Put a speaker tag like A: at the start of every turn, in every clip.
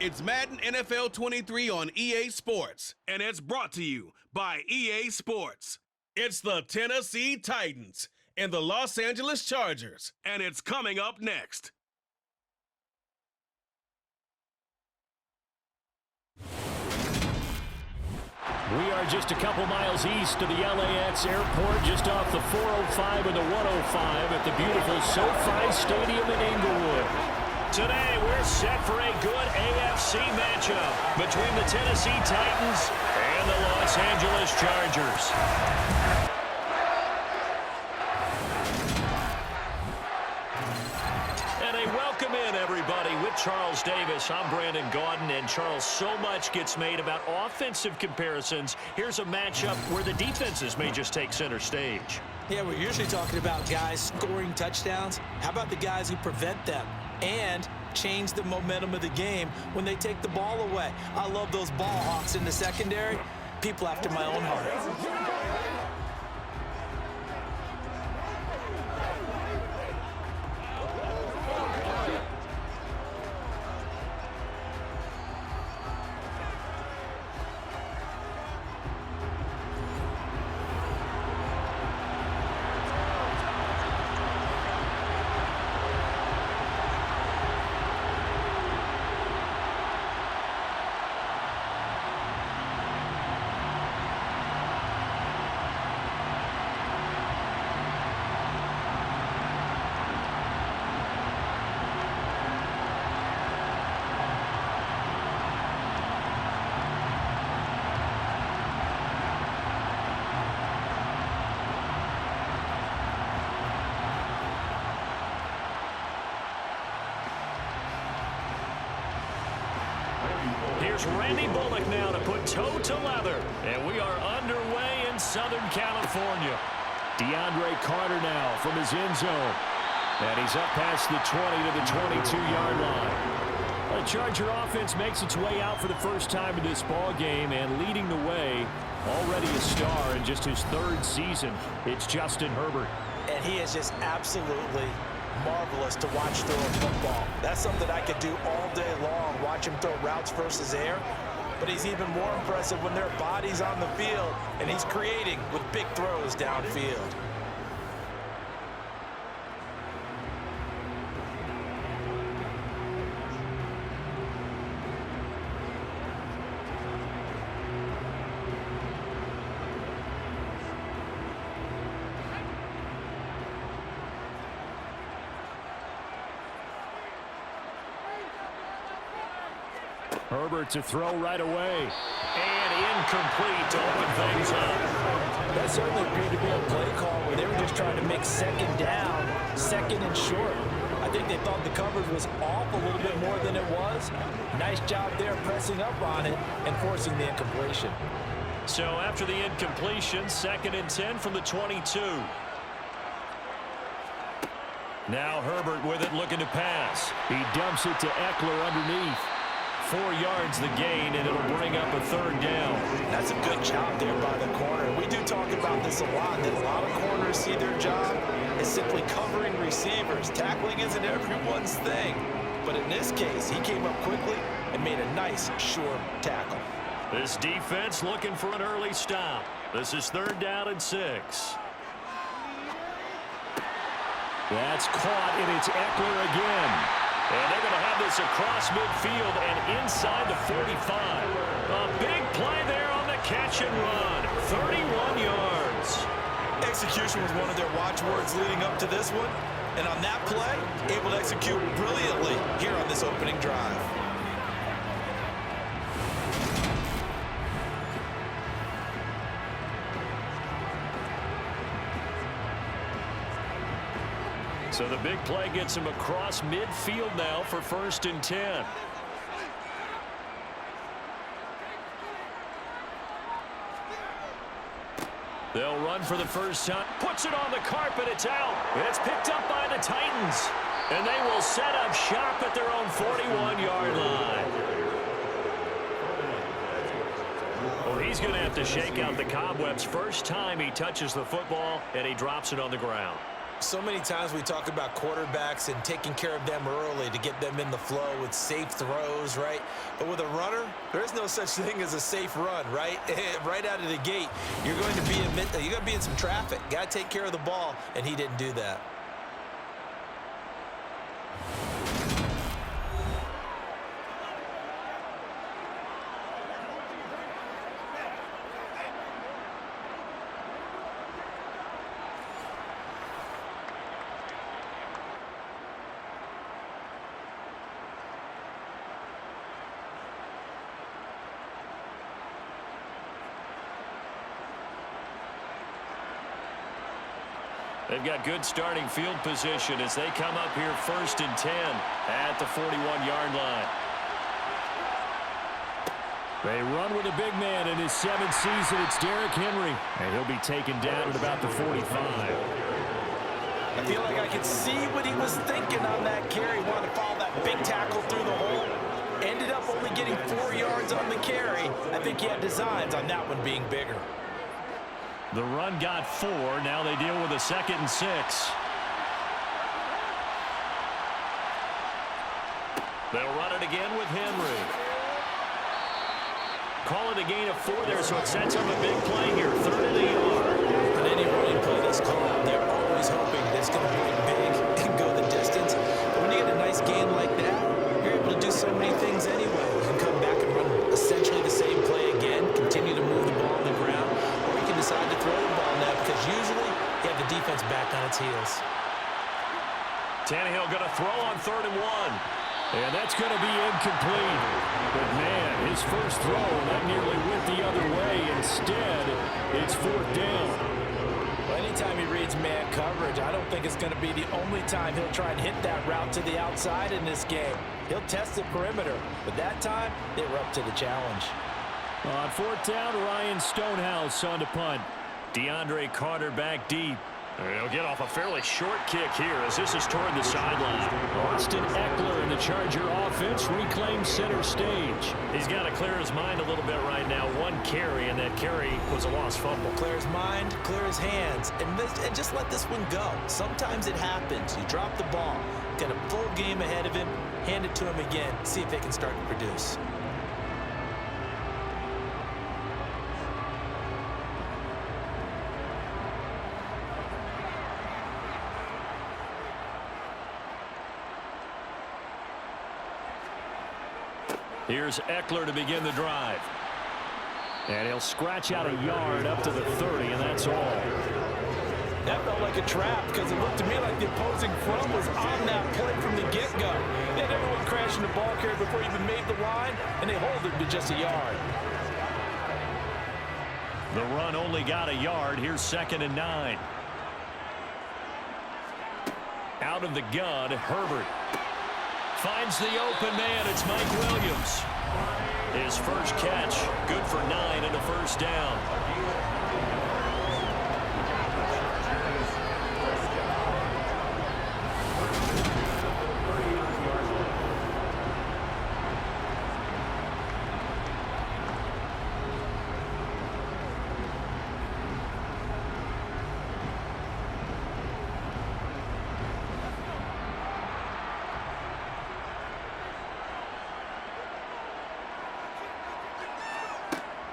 A: It's Madden NFL 23 on EA Sports, and it's brought to you by EA Sports. It's the Tennessee Titans and the Los Angeles Chargers, and it's coming up next.
B: We are just a couple miles east of the LAX airport, just off the 405 and the 105 at the beautiful SoFi Stadium in Inglewood. Today, we're set for a good AFC matchup between the Tennessee Titans and the Los Angeles Chargers. And a welcome in, everybody, with Charles Davis. I'm Brandon Gaudin, and Charles, so much gets made about offensive comparisons. Here's a matchup where the defenses may just take center stage.
C: Yeah, we're usually talking about guys scoring touchdowns. How about the guys who prevent them and change the momentum of the game when they take the ball away? I love those ball hawks in the secondary. People after my own heart.
B: Here's Randy Bullock now to put toe to leather. And we are underway in Southern California. DeAndre Carter now from his end zone. And he's up past the 20 to the 22-yard line. The Charger offense makes its way out for the first time in this ball game, and leading the way, already a star in just his third season, it's Justin Herbert.
C: And he is just absolutely marvelous to watch throw a football. That's something I could do all day long, watch him throw routes versus air. But he's even more impressive when their body's on the field and he's creating with big throws downfield.
B: Herbert to throw right away. And incomplete to open things up.
C: That certainly appeared to be a play call where they were just trying to make second down, second and short. I think they thought the coverage was off a little bit more than it was. Nice job there pressing up on it and forcing the incompletion.
B: So after the incompletion, 2nd and 10 from the 22. Now Herbert with it, looking to pass. He dumps it to Eckler underneath. 4 yards the gain, and it'll bring up a 3rd down.
C: That's a good job there by the corner. We do talk about this a lot, that a lot of corners see their job as simply covering receivers. Tackling isn't everyone's thing. But in this case, he came up quickly and made a nice, short tackle.
B: This defense looking for an early stop. This is 3rd down and 6. That's caught, and it's Eckler again. And they're going to have this across midfield and inside the 45. A big play there on the catch and run. 31 yards.
C: Execution was one of their watchwords leading up to this one. And on that play, able to execute brilliantly here on this opening drive.
B: So the big play gets him across midfield now for 1st and 10. They'll run for the first time. Puts it on the carpet. It's out. It's picked up by the Titans. And they will set up shop at their own 41-yard line. Well, he's going to have to shake out the cobwebs first time he touches the football, and he drops it on the ground.
C: So many times we talk about quarterbacks and taking care of them early to get them in the flow with safe throws, right? But with a runner, there is no such thing as a safe run, right? Right out of the gate, you're going to be in some traffic. Got to take care of the ball, and he didn't do that.
B: They've got good starting field position as they come up here 1st and 10 at the 41-yard line. They run with a big man in his 7th season. It's Derrick Henry, and he'll be taken down at about the 45.
C: I feel like I could see what he was thinking on that carry. Wanted to follow that big tackle through the hole. Ended up only getting 4 yards on the carry. I think he had designs on that one being bigger.
B: The run got 4. Now they deal with a 2nd and 6. They'll run it again with Henry. Call it a gain of 4 there, so it sets up a big play here. 3rd and a yard.
C: On any running play that's called, they're always hoping that it's going to break big and go the distance. But when you get a nice gain like that, you're able to do so many things anyway. You can come back and run essentially the same play again, continue to move the ball on the ground, or you can decide to throw the ball now because usually you have the defense back on its heels.
B: Tannehill going to throw on 3rd and 1. And that's going to be incomplete. But, man, his first throw, that nearly went the other way. Instead, it's 4th down.
C: Well, anytime he reads man coverage, I don't think it's going to be the only time he'll try and hit that route to the outside in this game. He'll test the perimeter, but that time, they were up to the challenge.
B: On 4th down, Ryan Stonehouse on to punt. DeAndre Carter back deep. He'll get off a fairly short kick here as this is toward the sideline. Austin Eckler and the Charger offense reclaim center stage. He's got to clear his mind a little bit right now. 1 carry, and that carry was a lost fumble.
C: Clear his mind, clear his hands, and just let this one go. Sometimes it happens. You drop the ball, got a full game ahead of him, hand it to him again, see if they can start to produce.
B: Here's Eckler to begin the drive. And he'll scratch out a yard up to the 30, and that's all.
C: That felt like a trap because it looked to me like the opposing front was on that play from the get-go. They had everyone crashing the ball carrier before he even made the line, and they hold it to just a yard.
B: The run only got a yard. Here's 2nd and 9. Out of the gun, Herbert. Finds the open man. It's Mike Williams. His first catch, good for 9 and a first down.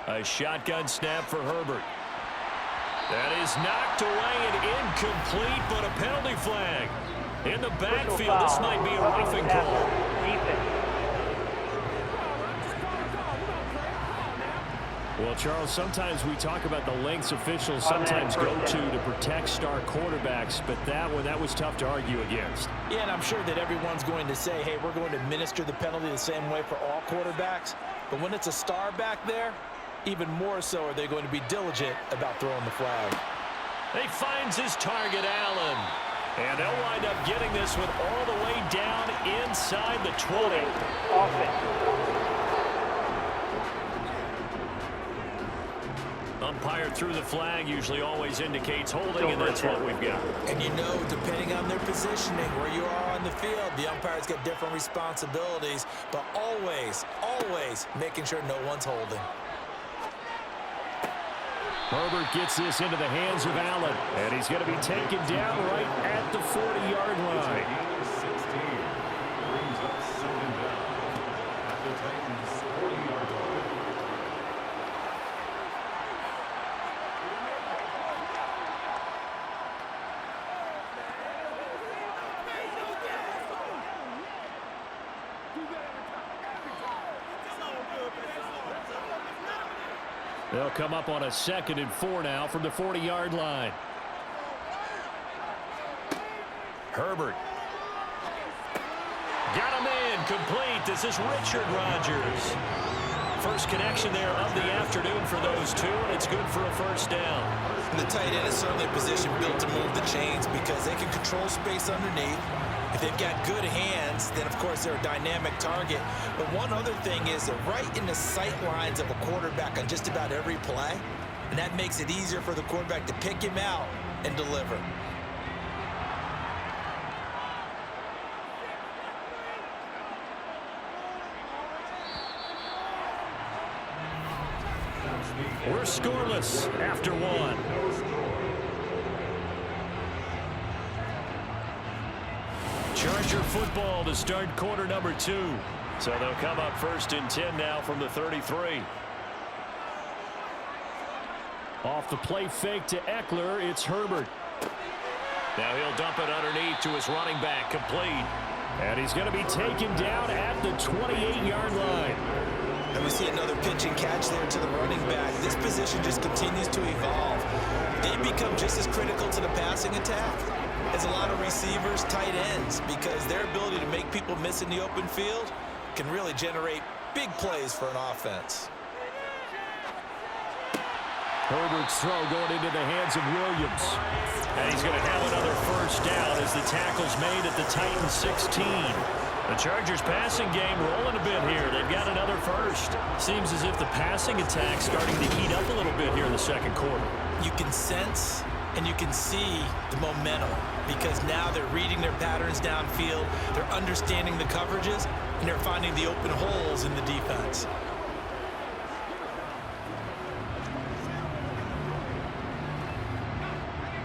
B: A shotgun snap for Herbert. That is knocked away and incomplete, but a penalty flag. In the backfield, this might be a roughing call. Well, Charles, sometimes we talk about the lengths officials sometimes go to protect star quarterbacks, but that one, that was tough to argue against.
C: Yeah, and I'm sure that everyone's going to say, hey, we're going to administer the penalty the same way for all quarterbacks. But when it's a star back there, even more so are they going to be diligent about throwing the flag.
B: He finds his target, Allen. And they'll wind up getting this one all the way down inside the 20. Umpire threw the flag, usually always indicates holding, and that's what we've got.
C: And you know, depending on their positioning, where you are on the field, the umpire's got different responsibilities, but always, always making sure no one's holding.
B: Herbert gets this into the hands of Allen, and he's going to be taken down right at the 40-yard line. They'll come up on a 2nd and 4 now from the 40-yard line. Herbert. Got him in. Complete. This is Richard Rodgers. First connection there of the afternoon for those two, and it's good for a first down.
C: And the tight end is certainly a position built to move the chains because they can control space underneath. If they've got good hands, then, of course, they're a dynamic target. But one other thing is they're right in the sight lines of a quarterback on just about every play, and that makes it easier for the quarterback to pick him out and deliver.
B: We're scoreless after one. Charger football to start quarter number 2. So they'll come up 1st and 10 now from the 33. Off the play fake to Eckler, it's Herbert. Now he'll dump it underneath to his running back, complete. And he's going to be taken down at the 28-yard line.
C: And we see another pitch and catch there to the running back. This position just continues to evolve. They become just as critical to the passing attack as a lot of receivers, tight ends, because their ability to make people miss in the open field can really generate big plays for an offense.
B: Herbert's throw going into the hands of Williams. And he's going to have another first down as the tackle's made at the Titans 16. The Chargers passing game rolling a bit here. They've got another first. Seems as if the passing attack's starting to heat up a little bit here in the second quarter.
C: You can sense and you can see the momentum because now they're reading their patterns downfield, they're understanding the coverages, and they're finding the open holes in the defense.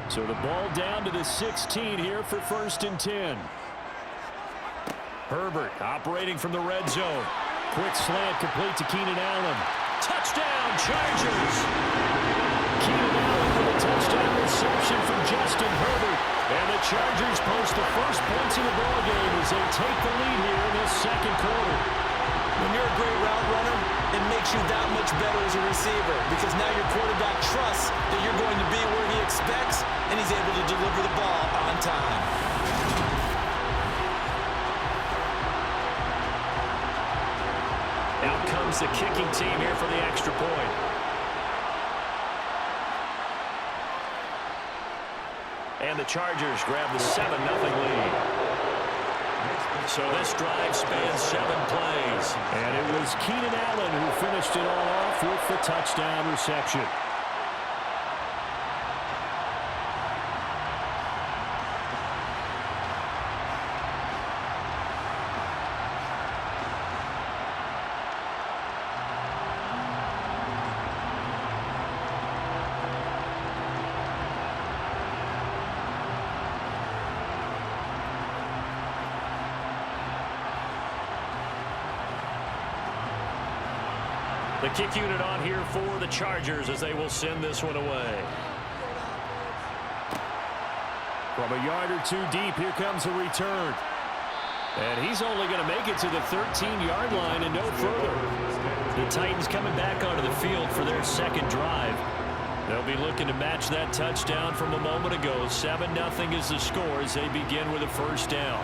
B: So the ball down to the 16 here for 1st and 10. Herbert operating from the red zone. Quick slant complete to Keenan Allen. Touchdown, Chargers! Keenan Allen with a touchdown reception from Justin Herbert. And the Chargers post the first points in the ballgame as they take the lead here in this second quarter.
C: When you're a great route runner, it makes you that much better as a receiver because now your quarterback trusts that you're going to be where he expects and he's able to deliver the ball on time.
B: Out comes the kicking team here for the extra point. And the Chargers grab the 7-0 lead. So this drive spans 7 plays. And it was Keenan Allen who finished it all off with the touchdown reception. The kick unit on here for the Chargers as they will send this one away. From a yard or 2 deep, here comes a return. And he's only going to make it to the 13-yard line and no further. The Titans coming back onto the field for their second drive. They'll be looking to match that touchdown from a moment ago. 7-0 is the score as they begin with a first down.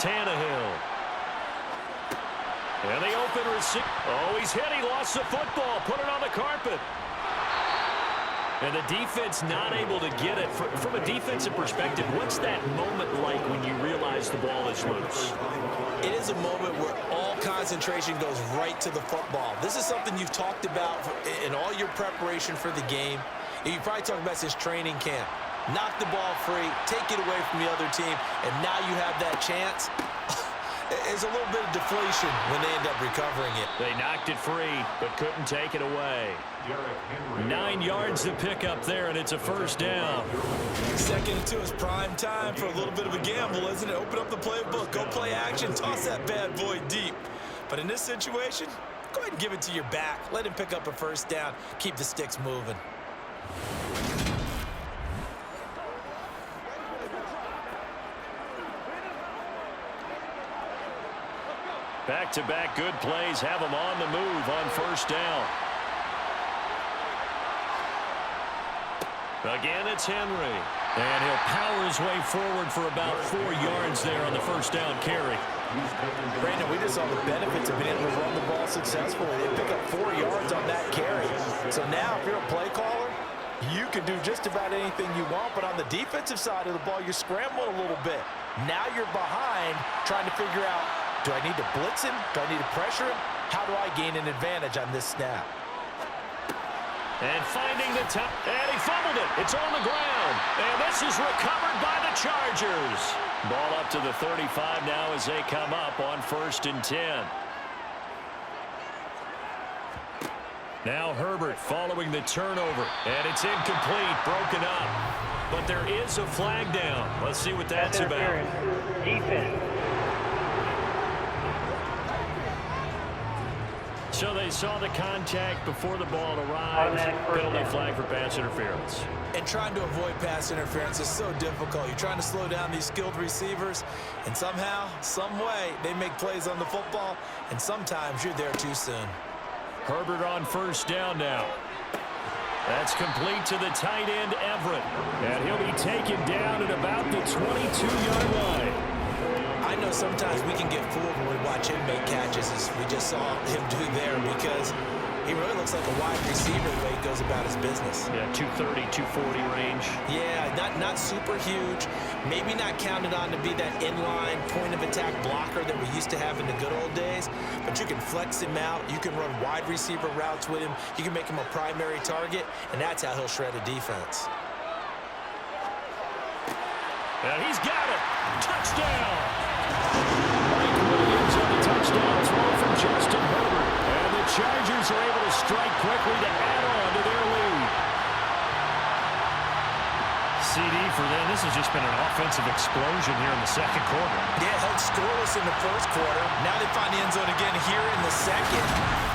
B: Tannehill. And the open receiver. Oh, he's hit. He lost the football. Put it on the carpet. And the defense not able to get it. From a defensive perspective, what's that moment like when you realize the ball is loose?
C: It is a moment where all concentration goes right to the football. This is something you've talked about in all your preparation for the game. You probably talked about since training camp. Knock the ball free, take it away from the other team, and now you have that chance. There's a little bit of deflation when they end up recovering it.
B: They knocked it free, but couldn't take it away. 9 yards to pick up there, and it's a first down.
C: 2nd and 2 is prime time for a little bit of a gamble, isn't it? Open up the playbook, go play action, toss that bad boy deep. But in this situation, go ahead and give it to your back. Let him pick up a first down. Keep the sticks moving.
B: Back-to-back good plays have them on the move on first down. Again, it's Henry. And he'll power his way forward for about 4 yards there on the first down carry.
C: Brandon, we just saw the benefits of being able to run the ball successfully. They pick up 4 yards on that carry. So now, if you're a play caller, you can do just about anything you want. But on the defensive side of the ball, you're scrambling a little bit. Now you're behind trying to figure out, do I need to blitz him? Do I need to pressure him? How do I gain an advantage on this snap?
B: And finding the top, and he fumbled it. It's on the ground. And this is recovered by the Chargers. Ball up to the 35 now as they come up on 1st and 10. Now Herbert following the turnover. And it's incomplete, broken up. But there is a flag down. Let's see what that's about.
D: Defense.
B: So they saw the contact before the ball arrived. Penalty flag for pass interference.
C: And trying to avoid pass interference is so difficult. You're trying to slow down these skilled receivers, and somehow, some way, they make plays on the football, and sometimes you're there too soon.
B: Herbert on first down now. That's complete to the tight end, Everett. And he'll be taken down at about the 22-yard line.
C: I know sometimes we can get fooled when we watch him make catches, as we just saw him do there, because he really looks like a wide receiver the way he goes about his business.
B: Yeah, 230, 240 range.
C: Yeah, not super huge. Maybe not counted on to be that inline point-of-attack blocker that we used to have in the good old days, but you can flex him out. You can run wide receiver routes with him. You can make him a primary target, and that's how he'll shred a defense.
B: And he's got it. Touchdown. Mike Williams on the touchdown throw from Justin Herbert. And the Chargers are able to strike quickly to add on to their lead. CD for them. This has just been an offensive explosion here in the second quarter.
C: Yeah, held scoreless in the first quarter. Now they find the end zone again here in the second.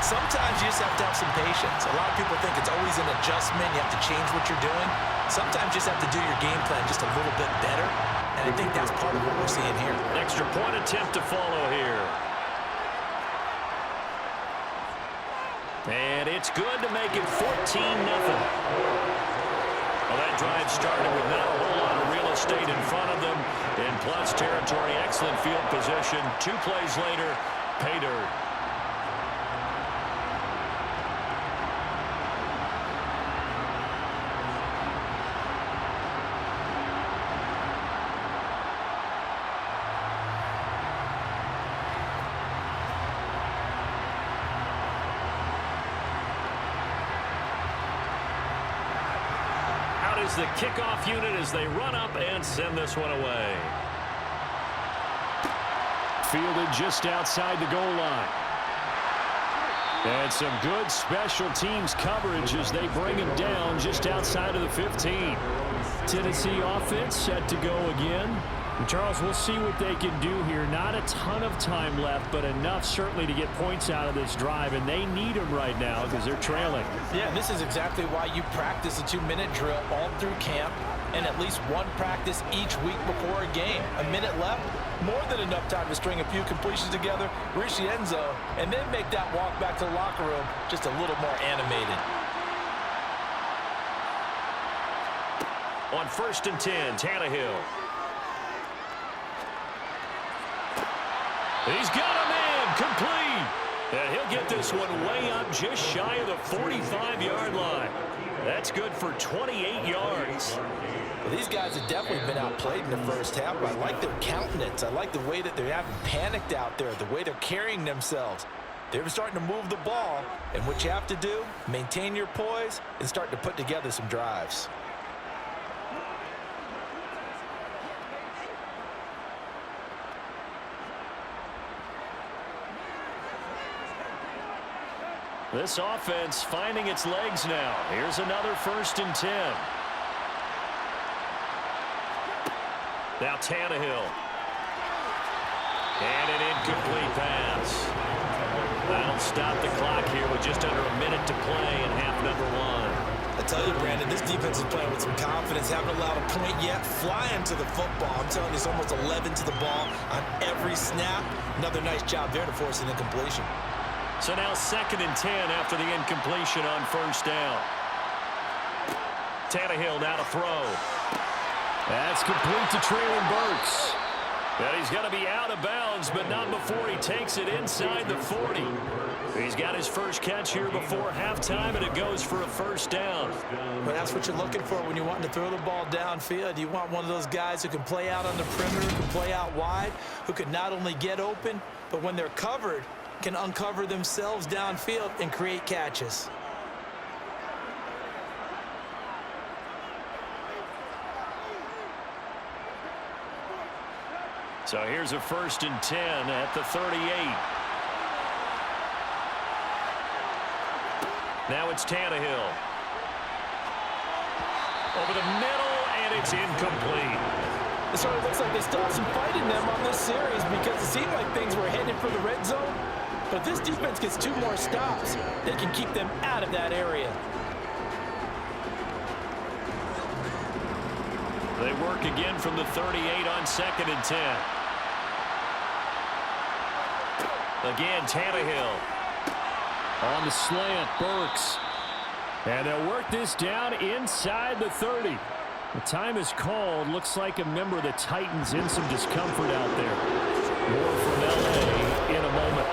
C: Sometimes you just have to have some patience. A lot of people think it's always an adjustment. You have to change what you're doing. Sometimes you just have to do your game plan just a little bit better. And I think that's part of what we're seeing here.
B: Extra point attempt to follow here. And it's good to make it 14-0. Well, that drive started with not a whole lot of real estate in front of them. In plus territory, excellent field position. 2 plays later, pay dirt. The kickoff unit as they run up and send this one away. Fielded just outside the goal line. And some good special teams coverage as they bring him down just outside of the 15. Tennessee offense set to go again. And Charles, we'll see what they can do here. Not a ton of time left, but enough certainly to get points out of this drive, and they need them right now because they're trailing.
C: Yeah, and this is exactly why you practice a 2-minute drill all through camp and at least one practice each week before a game. A minute left, more than enough time to string a few completions together, reach the end zone, and then make that walk back to the locker room just a little more animated.
B: On 1st and 10, Tannehill. He's got him in, complete. And he'll get this one way up just shy of the 45-yard line. That's good for 28 yards.
C: Well, these guys have definitely been outplayed in the first half, but I like their countenance. I like the way that they haven't panicked out there, the way they're carrying themselves. They're starting to move the ball, and what you have to do, maintain your poise and start to put together some drives.
B: This offense finding its legs now. Here's another 1st and 10. Now Tannehill. And an incomplete pass. That'll stop the clock here with just under a minute to play in half number 1.
C: I tell you, Brandon, this defense is playing with some confidence. Haven't allowed a point yet. Flying to the football. I'm telling you, it's almost 11 to the ball on every snap. Another nice job there to force an incompletion.
B: So now 2nd and 10 after the incompletion on 1st down. Tannehill now to throw. That's complete to Traylon Burks. And he's going to be out of bounds, but not before he takes it inside the 40. He's got his first catch here before halftime, and it goes for a 1st down.
C: Well, that's what you're looking for when you want to throw the ball downfield. You want one of those guys who can play out on the perimeter, who can play out wide, who can not only get open, but when they're covered, can uncover themselves downfield and create catches.
B: So here's a 1st and 10 at the 38. Now it's Tannehill. Over the middle, and it's incomplete.
C: It sort of looks like they still have some fight in them on this series because it seemed like things were headed for the red zone. But if this defense gets 2 more stops, they can keep them out of that area.
B: They work again from the 38 on 2nd and 10. Again, Tannehill. On the slant, Burks. And they'll work this down inside the 30. The time is called. Looks like a member of the Titans in some discomfort out there. More from L.A. in a moment.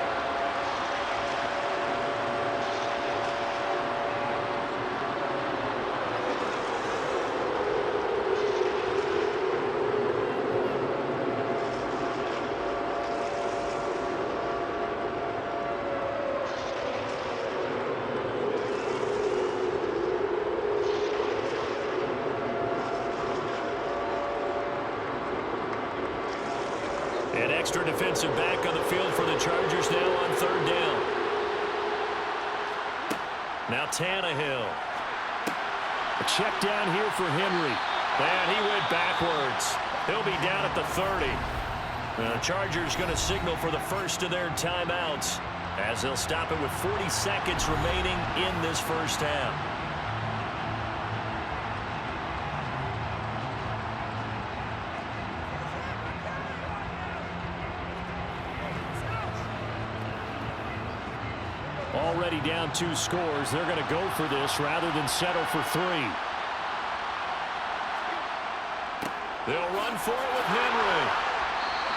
B: An extra defensive back on the field for the Chargers now on 3rd down. Now Tannehill. A check down here for Henry. And he went backwards. He'll be down at the 30. The Chargers going to signal for the first of their timeouts as they'll stop it with 40 seconds remaining in this first half. Already down 2 scores. They're going to go for this rather than settle for 3. They'll run for it with Henry.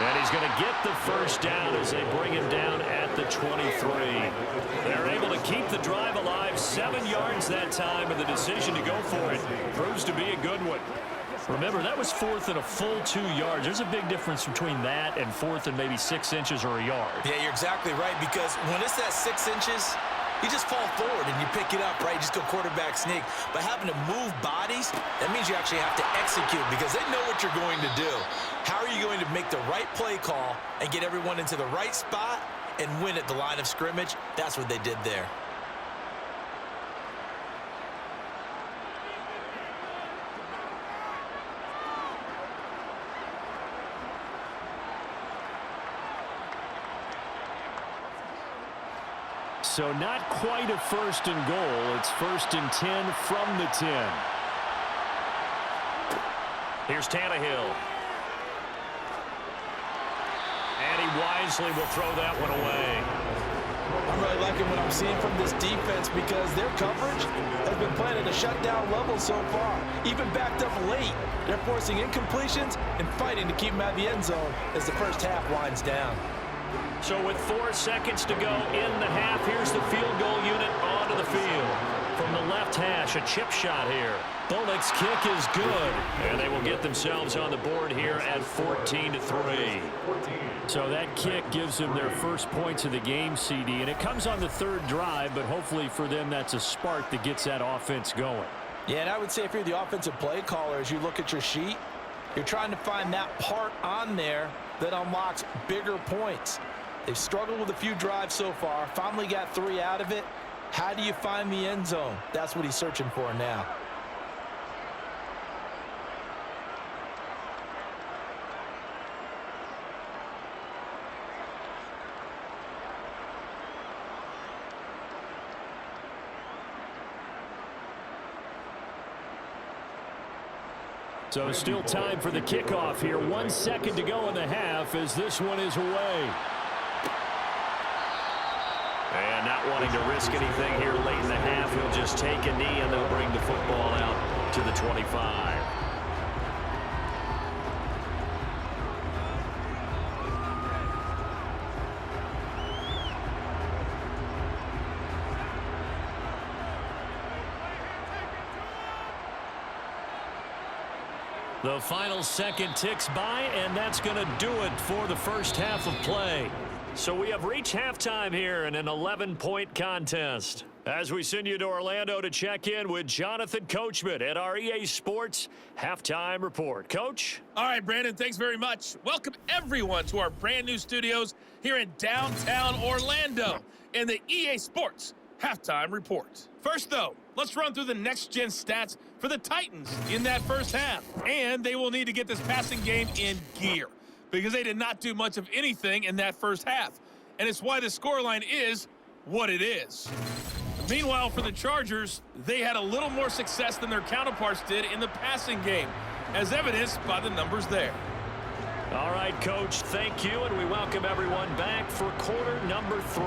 B: And he's going to get the first down as they bring him down at the 23. They're able to keep the drive alive. 7 yards that time, and the decision to go for it proves to be a good one. Remember, that was 4th and a full 2 yards. There's a big difference between that and 4th and maybe 6 inches or a yard. Yeah,
C: you're exactly right, because when it's that 6 inches, you just fall forward and you pick it up, right? You just go quarterback sneak. But having to move bodies, that means you actually have to execute because they know what you're going to do. How are you going to make the right play call and get everyone into the right spot and win at the line of scrimmage? That's what they did there.
B: So not quite a 1st and goal. It's 1st and 10 from the 10. Here's Tannehill. And he wisely will throw that one away.
C: I'm really liking what I'm seeing from this defense because their coverage has been playing at a shutdown level so far. Even backed up late, they're forcing incompletions and fighting to keep them out of the end zone as the first half winds down.
B: So with 4 seconds to go in the half, here's the field goal unit onto the field. From the left hash, a chip shot here. Bullock's kick is good, and they will get themselves on the board here at 14-3. So that kick gives them their first points of the game, CD, and it comes on the third drive, but hopefully for them that's a spark that gets that offense going.
C: Yeah, and I would say if you're the offensive play caller, as you look at your sheet, you're trying to find that part on there that unlocks bigger points. They've struggled with a few drives so far, finally got 3 out of it. How do you find the end zone? That's what he's searching for now.
B: So still time for the kickoff here. 1 second to go in the half as this one is away. And not wanting to risk anything here late in the half, he'll just take a knee and they'll bring the football out to the 25. The final second ticks by, and that's going to do it for the first half of play. So we have reached halftime here in an 11-point contest. As we send you to Orlando to check in with Jonathan Coachman at our EA Sports Halftime Report. Coach?
D: All right, Brandon, thanks very much. Welcome, everyone, to our brand-new studios here in downtown Orlando in the EA Sports Halftime Report. First, though, let's run through the next-gen stats for the Titans in that first half. And they will need to get this passing game in gear because they did not do much of anything in that first half. And it's why the scoreline is what it is. Meanwhile, for the Chargers, they had a little more success than their counterparts did in the passing game, as evidenced by the numbers there.
B: All right, Coach, thank you, and we welcome everyone back for quarter number 3.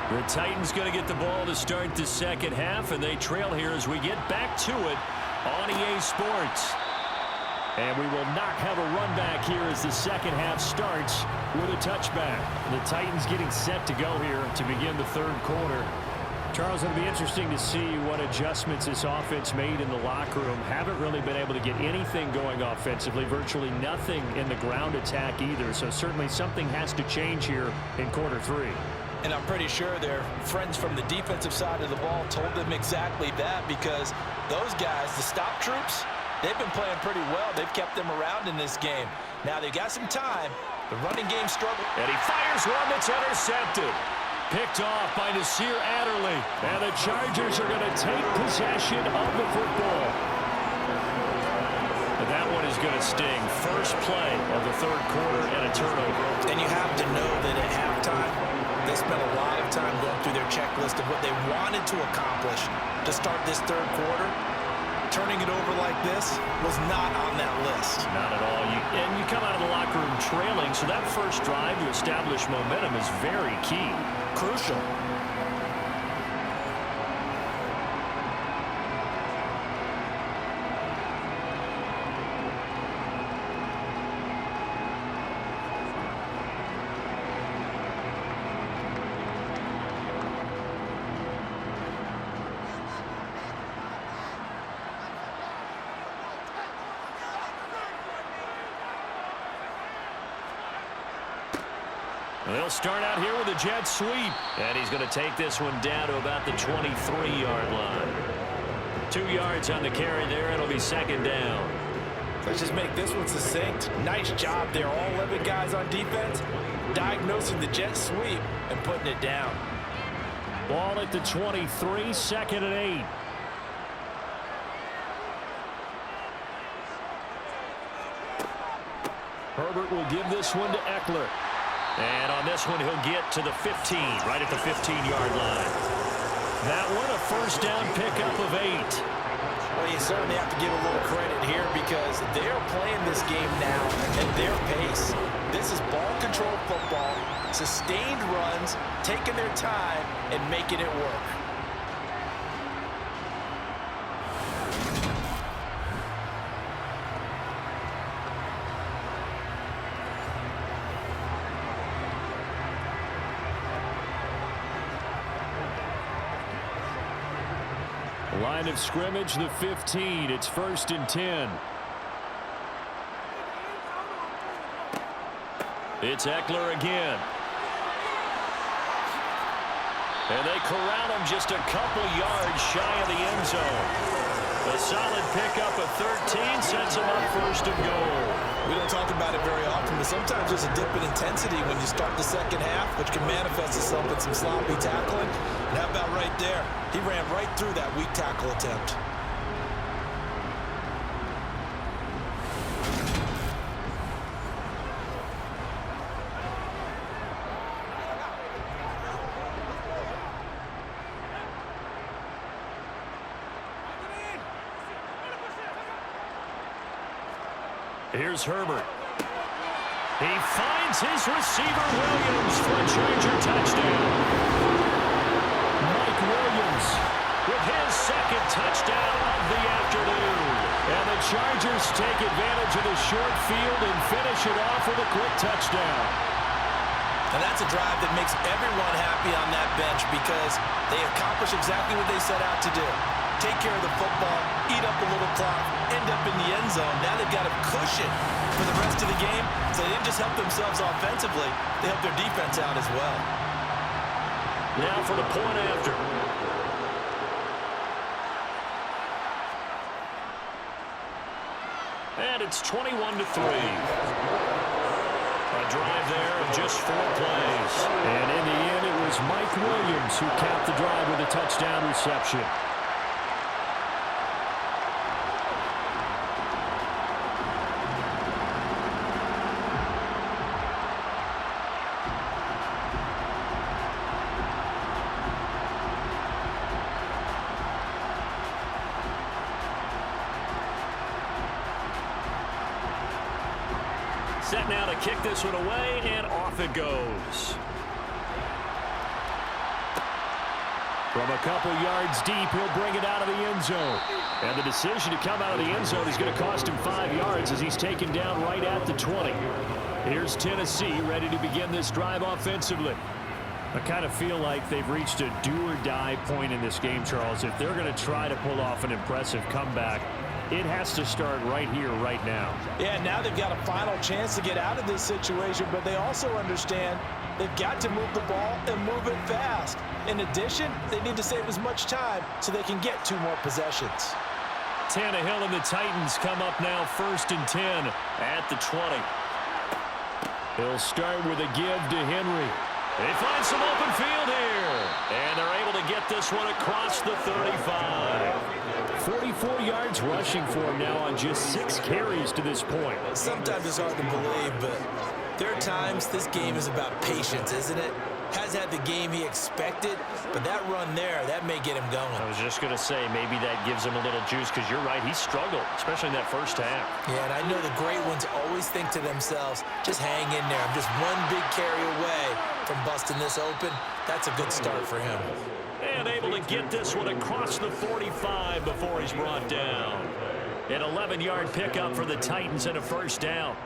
B: The Titans going to get the ball to start the second half, and they trail here as we get back to it on EA Sports. And we will not have a run back here as the second half starts with a touchback. The Titans getting set to go here to begin the third quarter. Charles, it'll be interesting to see what adjustments this offense made in the locker room. Haven't really been able to get anything going offensively, virtually nothing in the ground attack either. So certainly something has to change here in quarter 3.
C: And I'm pretty sure their friends from the defensive side of the ball told them exactly that, because those guys, the stop troops, they've been playing pretty well. They've kept them around in this game. Now they've got some time. The running game struggle.
B: And he fires one that's intercepted. Picked off by Nasir Adderley. And the Chargers are going to take possession of the football. And that one is going to sting. First play of the third quarter and a turnover.
C: And you have to know that at halftime, they spent a lot of time going through their checklist of what they wanted to accomplish to start this third quarter. Turning it over like this was not on that list.
B: Not at all. And you come out of the locker room trailing, so that first drive to establish momentum is very key.
C: Crucial.
B: They'll start out here with a jet sweep. And he's going to take this one down to about the 23-yard line. 2 yards on the carry there. It'll be second down.
C: Let's just make this one succinct. Nice job there. All 11 guys on defense diagnosing the jet sweep and putting it down.
B: Ball at the 23, second and 8. Herbert will give this one to Eckler. And on this one, he'll get to the 15, right at the 15-yard line. That one, a first down pickup of 8.
C: Well, you certainly have to give a little credit here because they're playing this game now at their pace. This is ball control football, sustained runs, taking their time, and making it work.
B: Line of scrimmage, the 15. It's 1st and 10. It's Eckler again. And they corral him just a couple yards shy of the end zone. A solid pickup of 13 sets him up 1st and goal.
C: We don't talk about it very often, but sometimes there's a dip in intensity when you start the second half, which can manifest itself in some sloppy tackling. And how about right there? He ran right through that weak tackle attempt.
B: Here's Herbert. He finds his receiver, Williams, for a Charger touchdown. Mike Williams with his second touchdown of the afternoon. And the Chargers take advantage of the short field and finish it off with a quick touchdown.
C: And that's a drive that makes everyone happy on that bench because they accomplish exactly what they set out to do. Take care of the football, eat up a little clock, end up in the end zone. Now they've got a cushion for the rest of the game, so they didn't just help themselves offensively, they helped their defense out as well.
B: Now for the point after. And it's 21-3. A drive there of just 4 plays. And in the end, it was Mike Williams who capped the drive with a touchdown reception. Set now to kick this one away, and off it goes. From a couple yards deep, he'll bring it out of the end zone. And the decision to come out of the end zone is going to cost him 5 yards as he's taken down right at the 20. Here's Tennessee ready to begin this drive offensively. I kind of feel like they've reached a do-or-die point in this game, Charles. If they're going to try to pull off an impressive comeback, it has to start right here, right now.
C: Yeah, now they've got a final chance to get out of this situation, but they also understand they've got to move the ball and move it fast. In addition, they need to save as much time so they can get 2 more possessions.
B: Tannehill and the Titans come up now 1st and 10 at the 20. He'll start with a give to Henry. They find some open field here, and they're able to get this one across the 35. 44 yards rushing for him now on just 6 carries to this point.
C: Sometimes it's hard to believe, but there are times this game is about patience, isn't it? Has had the game he expected, but that run there, that may get him going.
B: I was just going to say, maybe that gives him a little juice, because you're right, he struggled, especially in that first half.
C: Yeah, and I know the great ones always think to themselves, just hang in there. I'm just one big carry away from busting this open. That's a good start for him.
B: And able to get this one across the 45 before he's brought down. An 11-yard pickup for the Titans and a first down.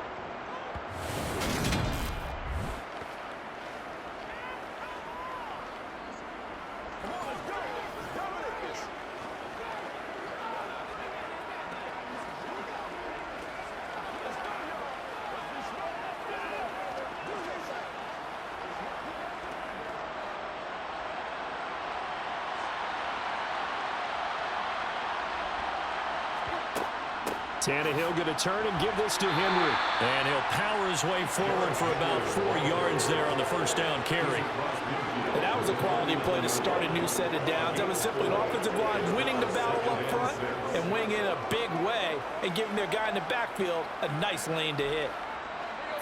B: Tannehill going to turn and give this to Henry. And he'll power his way forward for about 4 yards there on the first down carry.
C: And that was a quality play to start a new set of downs. That was simply an offensive line winning the battle up front and winning in a big way and giving their guy in the backfield a nice lane to hit.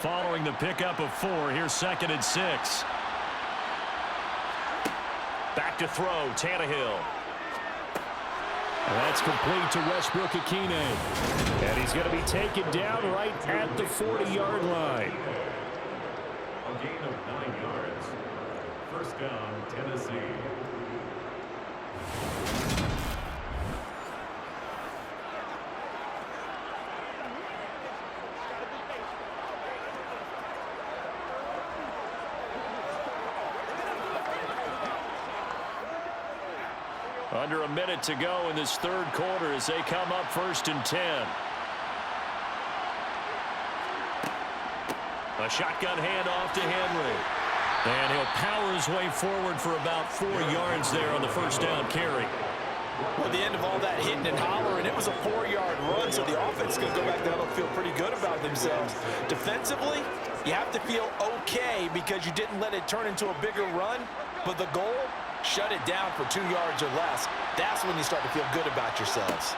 B: Following the pickup of 4, here's 2nd and 6. Back to throw, Tannehill. And that's complete to Westbrook-Akine. And he's going to be taken down right at the 40-yard line.
E: A gain of 9 yards. First down, Tennessee.
B: Under a minute to go in this third quarter as they come up 1st and 10. A shotgun handoff to Henry. And he'll power his way forward for about 4 yards there on the first down carry.
C: At the end of all that hitting and hollering, it was a 4-yard run, so the offense is going to go back down and feel pretty good about themselves. Defensively, you have to feel okay because you didn't let it turn into a bigger run, but the goal, shut it down for 2 yards or less. That's when you start to feel good about yourselves.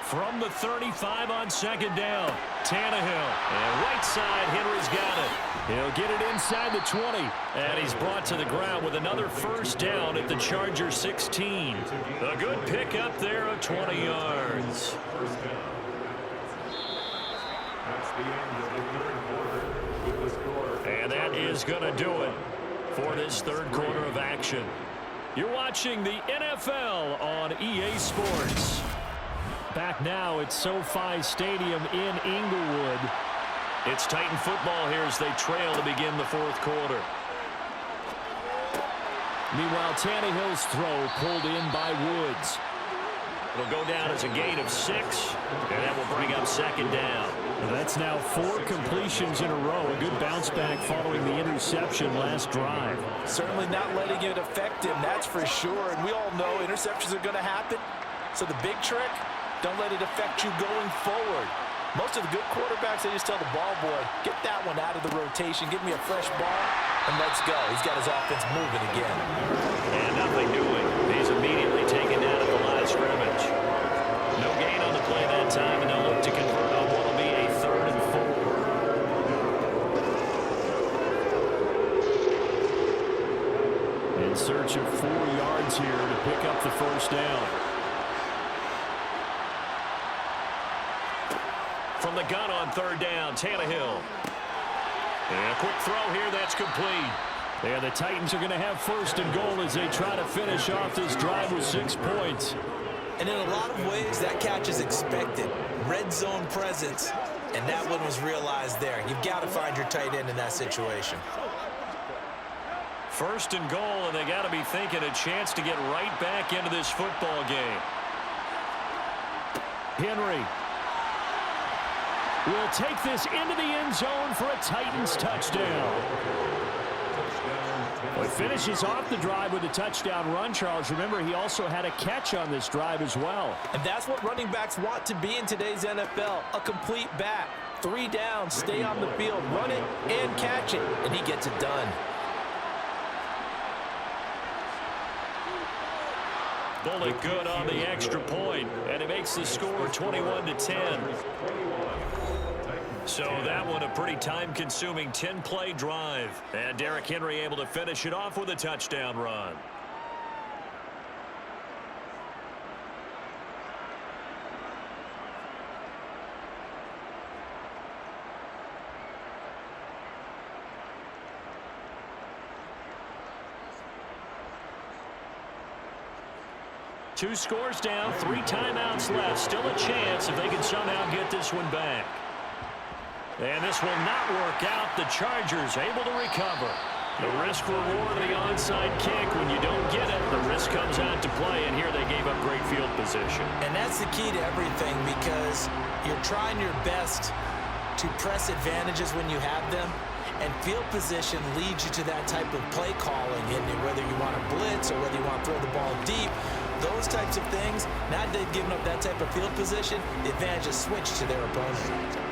B: From the 35 on 2nd down, Tannehill. And right side, Henry's got it. He'll get it inside the 20. And he's brought to the ground with another first down at the Chargers 16. A good pickup there of 20 yards.
E: That's the end of the third quarter with the score.
B: And that is going to do it for this third quarter of action. You're watching the NFL on EA Sports. Back now at SoFi Stadium in Inglewood. It's Titan football here as they trail to begin the fourth quarter. Meanwhile, Tannehill's throw pulled in by Woods. It'll go down as a gain of 6, and that will bring up 2nd down. Well, that's now 4 completions in a row. A good bounce back following the interception last drive.
C: Certainly not letting it affect him, that's for sure. And we all know interceptions are going to happen. So the big trick, don't let it affect you going forward. Most of the good quarterbacks, they just tell the ball boy, get that one out of the rotation, give me a fresh ball, and let's go. He's got his offense moving again.
B: And nothing doing. He's immediately taken down at the line of scrimmage. No gain on the play that time, and they'll look to convert on what will be a 3rd and 4. In search of 4 yards here to pick up the first down. From the gun on 3rd down, Tannehill. And a quick throw here, that's complete. And the Titans are going to have 1st and goal as they try to finish off this drive with 6 points.
C: And in a lot of ways, that catch is expected. Red zone presence, and that one was realized there. You've got to find your tight end in that situation.
B: 1st and goal, and they got to be thinking a chance to get right back into this football game. Henry will take this into the end zone for a Titans touchdown. Well, he finishes off the drive with a touchdown run, Charles. Remember, he also had a catch on this drive as well.
C: And that's what running backs want to be in today's NFL, a complete back. 3 down, stay on the field, run it and catch it, and he gets it done.
B: Bullock good on the extra point, and it makes the score 21-10. So that one a pretty time-consuming 10-play drive. And Derrick Henry able to finish it off with a touchdown run. Two scores down, 3 timeouts left. Still a chance if they can somehow get this one back. And this will not work out. The Chargers able to recover. The risk reward of the onside kick. When you don't get it, the risk comes out to play. And here they gave up great field position.
C: And that's the key to everything, because you're trying your best to press advantages when you have them. And field position leads you to that type of play calling, whether you want to blitz or whether you want to throw the ball deep. Those types of things, now that they've given up that type of field position, the advantage is switched to their opponent.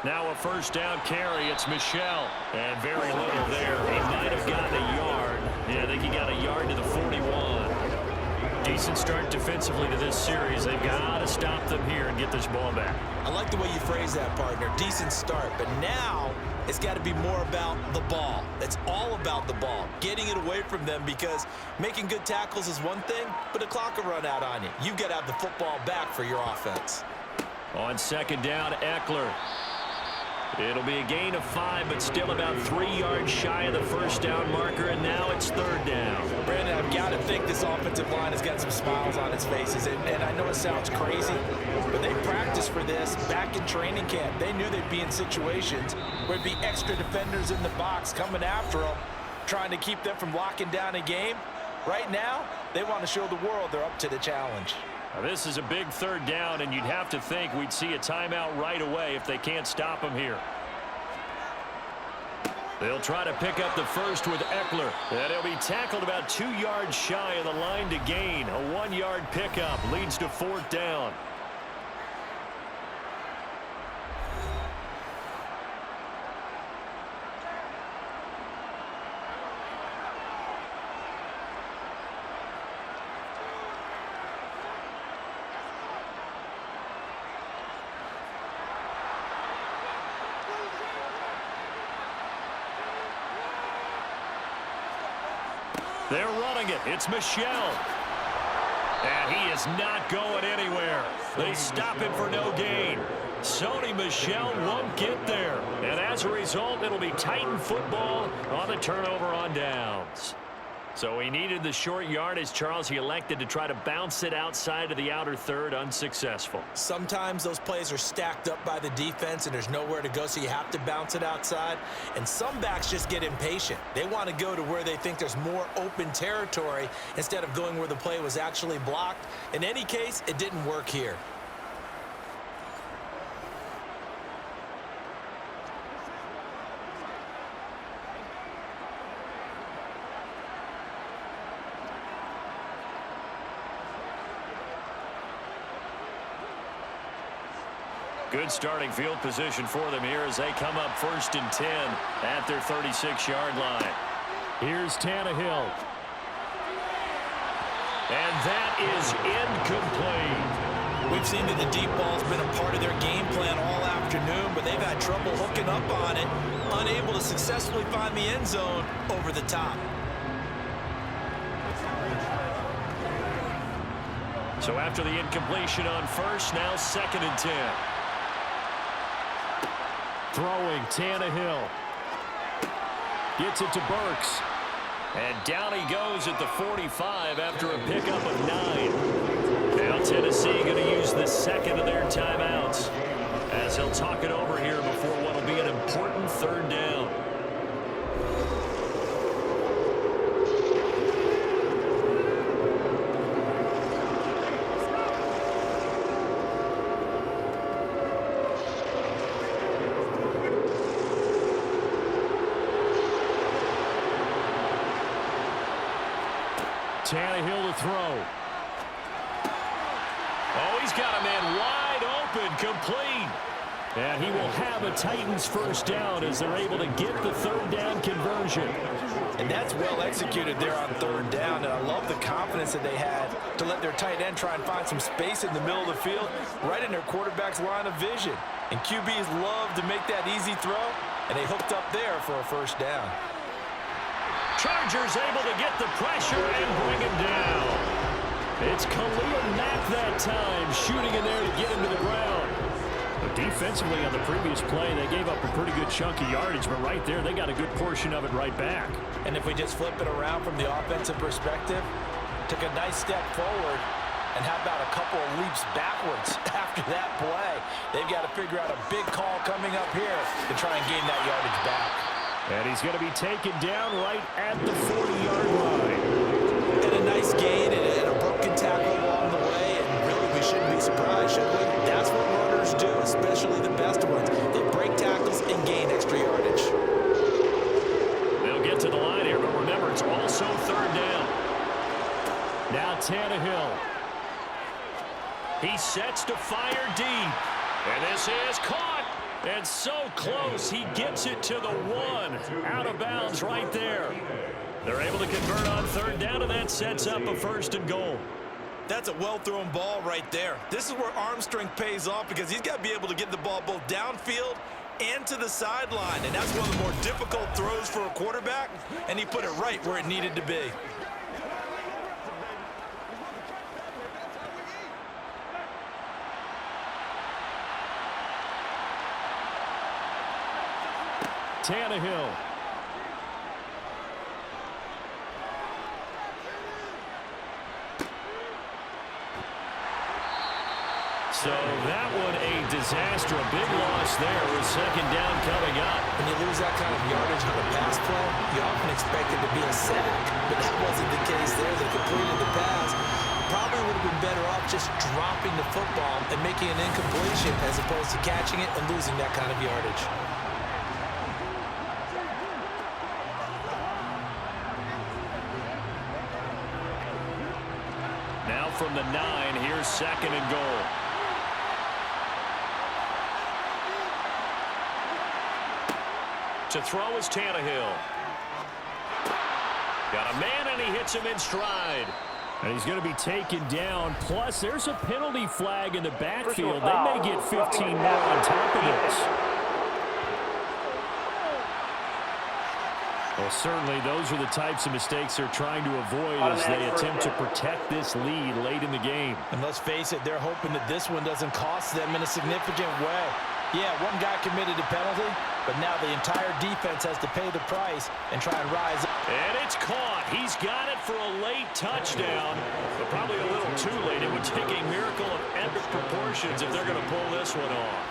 B: Now a first down carry. It's Michel. And very little there. He might have gotten a yard. Yeah, I think he got a yard to the 41. Decent start defensively to this series. They've got to stop them here and get this ball back.
C: I like the way you phrase that, partner. Decent start. But now it's got to be more about the ball. It's all about the ball. Getting it away from them, because making good tackles is one thing, but the clock will run out on you. You've got to have the football back for your offense.
B: On second down, Eckler. It'll be a gain of 5, but still about 3 yards shy of the first down marker, and now it's third down.
C: Brandon, I've got to think this offensive line has got some smiles on its faces, and I know it sounds crazy, but they practiced for this back in training camp. They knew they'd be in situations where there'd be extra defenders in the box coming after them, trying to keep them from locking down a game. Right now, they want to show the world they're up to the challenge.
B: Now, this is a big third down, and you'd have to think we'd see a timeout right away if they can't stop him here. They'll try to pick up the first with Eckler. And he'll be tackled about 2 yards shy of the line to gain. A 1-yard pickup leads to fourth down. They're running it. It's Michel. And he is not going anywhere. They stop him for no gain. Sony Michel won't get there. And as a result, it'll be Titan football on the turnover on downs. So he needed the short yardage, Charles. He elected to try to bounce it outside of the outer third, unsuccessful.
C: Sometimes those plays are stacked up by the defense and there's nowhere to go, so you have to bounce it outside. And some backs just get impatient. They want to go to where they think there's more open territory instead of going where the play was actually blocked. In any case, it didn't work here.
B: Good starting field position for them here as they come up 1st and 10 at their 36-yard line. Here's Tannehill. And that is incomplete.
C: We've seen that the deep ball's been a part of their game plan all afternoon, but they've had trouble hooking up on it, unable to successfully find the end zone over the top.
B: So after the incompletion on first, now 2nd and 10. Throwing, Tannehill. Gets it to Burks. And down he goes at the 45 after a pickup of 9. Now Tennessee going to use the second of their timeouts as he'll talk it over here before what will be an important third down. Tannehill to throw. Oh, he's got a man wide open, complete. And he will have a Titans first down as they're able to get the third down conversion.
C: And that's well executed there on third down. And I love the confidence that they had to let their tight end try and find some space in the middle of the field, right in their quarterback's line of vision. And QBs love to make that easy throw, and they hooked up there for a first down.
B: Chargers able to get the pressure and bring him down. It's Khalil Mack that time, shooting in there to get him to the ground. But defensively on the previous play, they gave up a pretty good chunk of yardage, but right there, they got a good portion of it right back.
C: And if we just flip it around from the offensive perspective, took a nice step forward, and how about a couple of leaps backwards after that play? They've got to figure out a big call coming up here to try and gain that yardage back.
B: And he's going to be taken down right at the 40-yard line.
C: And a nice gain and a broken tackle along the way, and really we shouldn't be surprised, should we? That's what runners do, especially the best ones. They break tackles and gain extra yardage.
B: They'll get to the line here, but remember, it's also third down. Now Tannehill. He sets to fire deep. And this is caught. And so close, he gets it to the 1. Out of bounds right there. They're able to convert on third down, and that sets up a 1st and goal.
C: That's a well-thrown ball right there. This is where arm strength pays off because he's got to be able to get the ball both downfield and to the sideline, and that's one of the more difficult throws for a quarterback, and he put it right where it needed to be.
B: Tannehill. So that one a disaster, a big loss there with 2nd down coming up.
C: When you lose that kind of yardage on a pass play, you often expect it to be a sack, but that wasn't the case there. They completed the pass. Probably would have been better off just dropping the football and making an incompletion as opposed to catching it and losing that kind of yardage.
B: Now from the 9, here's 2nd and goal. To throw is Tannehill. Got a man, and he hits him in stride. And he's going to be taken down. Plus, there's a penalty flag in the backfield. They may get 15 more on top of this. Well, certainly those are the types of mistakes they're trying to avoid as they attempt to protect this lead late in the game.
C: And let's face it, they're hoping that this one doesn't cost them in a significant way. Yeah, one guy committed a penalty, but now the entire defense has to pay the price and try and rise up.
B: And it's caught. He's got it for a late touchdown, but probably a little too late. It would take a miracle of epic proportions if they're going to pull this one off.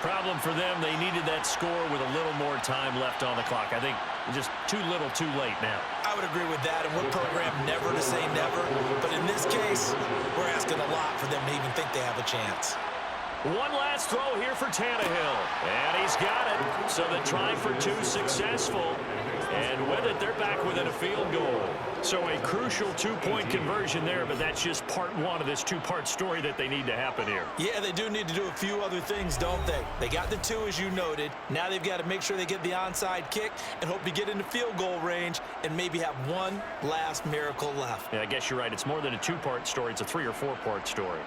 B: Problem for them, they needed that score with a little more time left on the clock. I think just too little too late now.
C: I would agree with that, and we're programmed never to say never. But in this case, we're asking a lot for them to even think they have a chance.
B: One last throw here for Tannehill. And he's got it. So the try for 2 successful. And with it, they're back within a field goal. So a crucial 2-point conversion there, but that's just part 1 of this 2-part story that they need to happen here.
C: Yeah, they do need to do a few other things, don't they? They got the 2, as you noted. Now they've got to make sure they get the onside kick and hope to get into field goal range and maybe have one last miracle left.
B: Yeah, I guess you're right. It's more than a 2-part story. It's a 3- or 4-part story.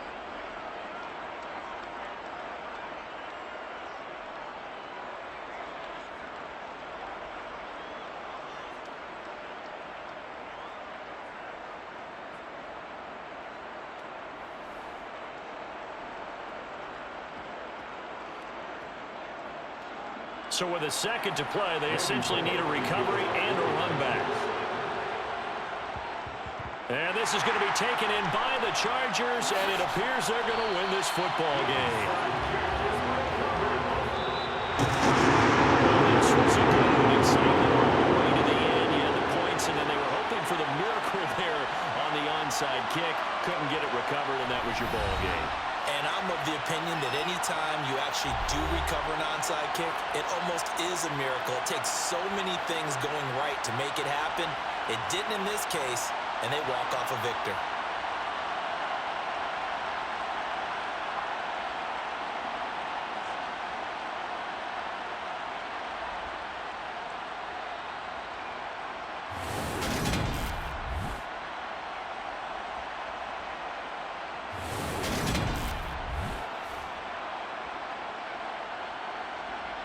B: So with a second to play, they essentially need a recovery and a run back. And this is going to be taken in by the Chargers, and it appears they're going to win this football game. This was a good excitement all the way to the end. You had the points, and then they were hoping for the miracle there on the onside kick. Couldn't get it recovered, and that was your ball game.
C: And I'm of the opinion that any time you actually do recover an onside kick, it almost is a miracle. It takes so many things going right to make it happen. It didn't in this case, and they walk off a victor.